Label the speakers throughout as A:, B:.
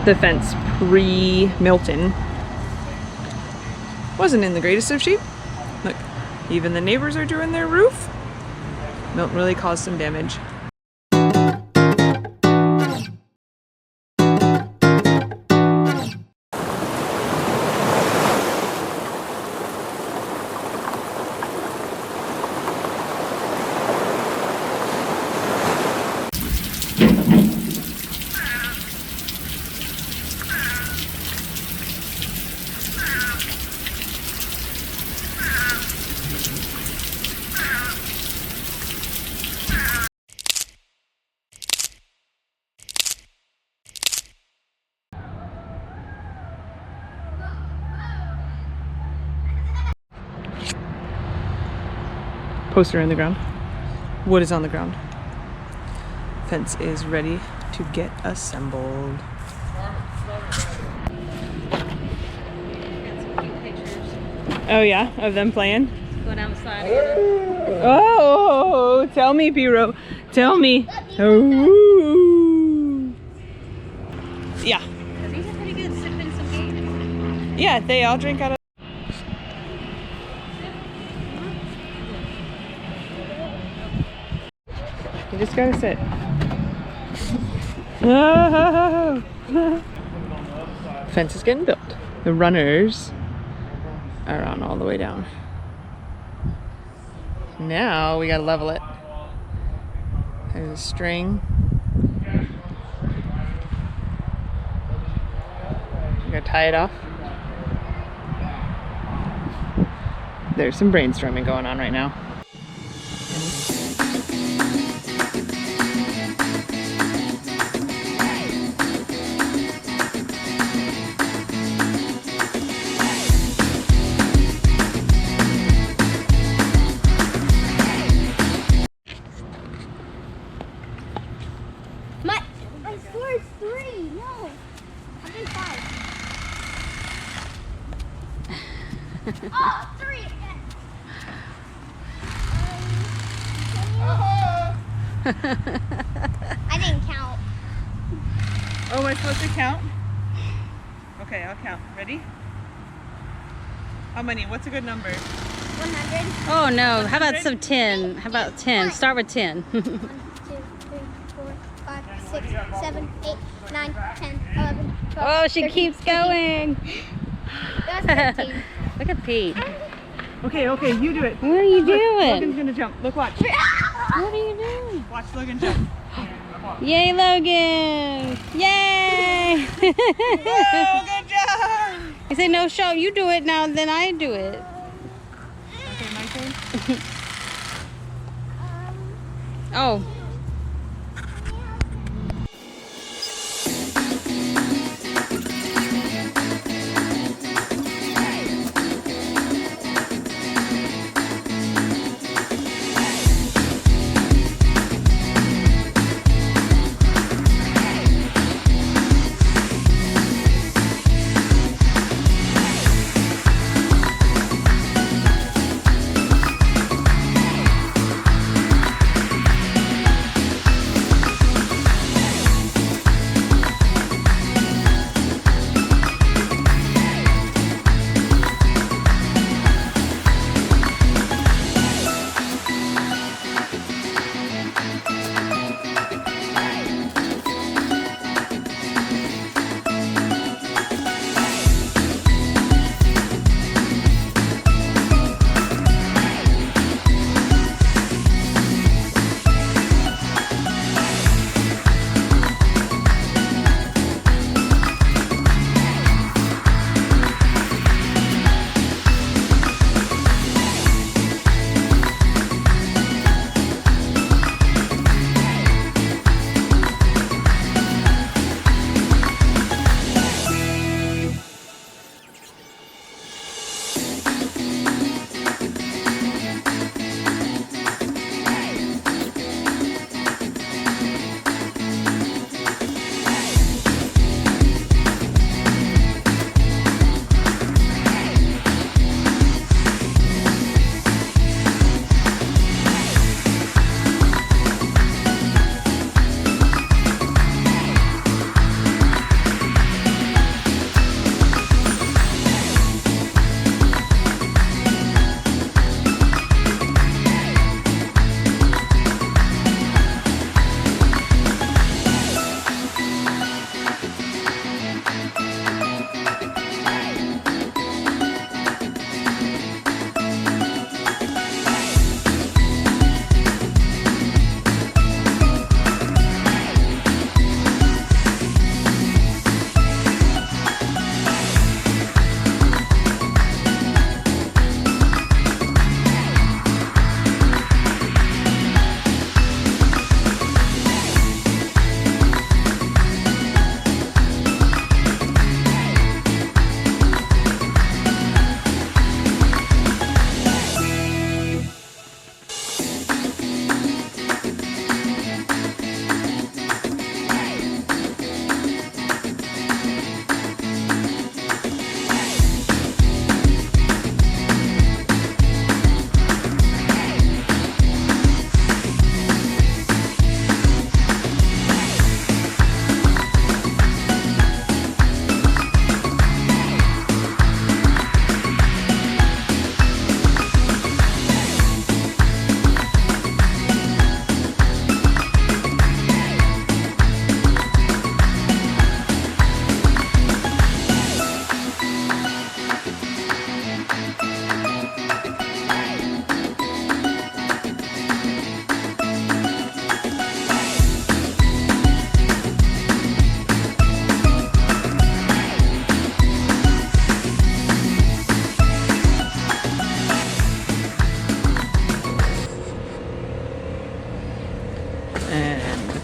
A: The fence pre-Milton wasn't in the greatest of shape. Look, even the neighbors are doing their roof. Milton really caused some damage. Poster in the ground. Wood is on the ground. Fence is ready to get assembled. Oh yeah, of them playing?
B: Going down the slide together.
A: Oh, tell me, Piro. Tell me. Oh. Yeah.
B: These are pretty good sipping some game.
A: Yeah, they all drink out of. You just gotta sit. Oh. Fence is getting built. The runners are on all the way down. Now we gotta level it. There's a string. You gotta tie it off. There's some brainstorming going on right now.
C: My score is 3. No, I think 5. Oh, 3 again. I didn't count.
A: Oh, am I supposed to count? Okay, I'll count. Ready? How many? What's a good number?
C: 100.
B: Oh no, how about some 10? How about 10? Start with 10.
C: 1, 2, 3, 4, 5, 6, 7, 8, 9, 10, 11, 12.
B: Oh, she
C: 13,
B: keeps
C: 14.
B: going.
C: That was 13.
B: Look at Pete.
A: Okay, you do it.
B: What are you
A: Logan's
B: doing?
A: gonna jump. Look, watch.
B: What are you doing?
A: Watch Logan jump.
B: Yay, Logan! Yay!
A: Oh, good job!
B: You say no show, you do it now, then I do it.
A: Okay, my turn.
B: Oh.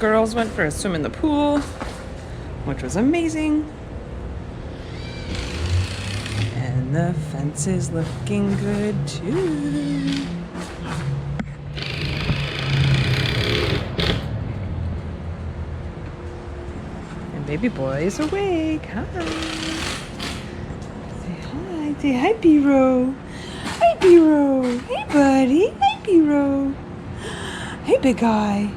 A: girls went for a swim in the pool, which was amazing. And the fence is looking good too. And baby boy is awake. Hi. Say hi. Say hi, B-Row. Hi, B-Row. Hey, buddy. Hi, B-Row. Hey, big guy.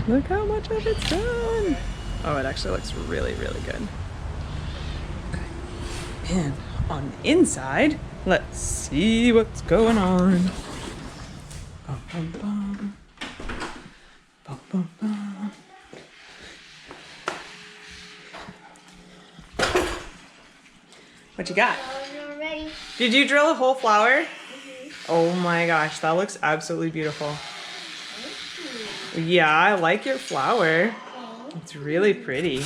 A: Look how much of it's done. Oh, it actually looks really, really good. And on the inside, let's see what's going on. Bum, bum, bum. Bum, bum, bum. What you got?
C: I'm ready.
A: Did you drill a whole flower? Mm-hmm. Oh my gosh, that looks absolutely beautiful. Yeah, I like your flower. It's really pretty.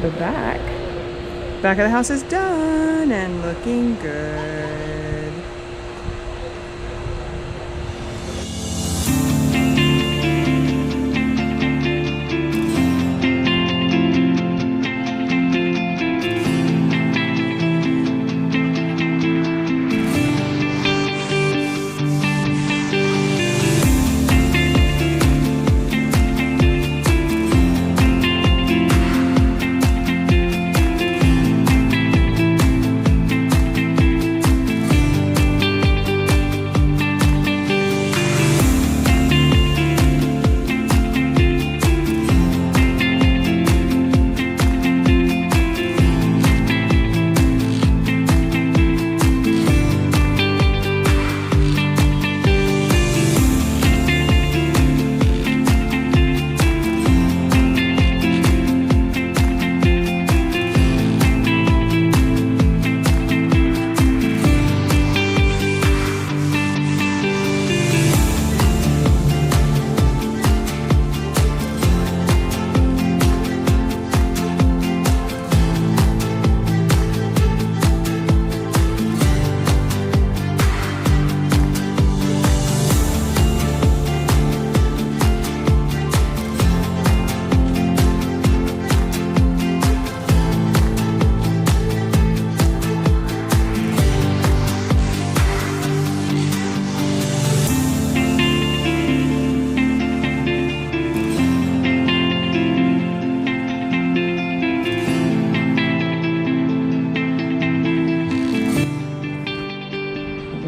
A: The back of the house is done and looking good.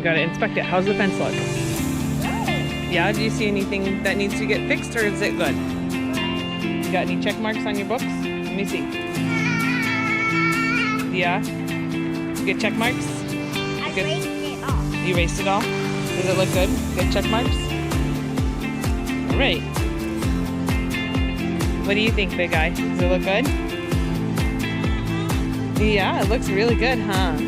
A: Gotta inspect it. How's the fence look? Yeah, do you see anything that needs to get fixed, or is it good? You got any check marks on your books? Let me see. Yeah? You get check marks?
C: I erased it all.
A: You erased it all? Does it look good? Good check marks? Alright. What do you think, big guy? Does it look good? Yeah, it looks really good, huh?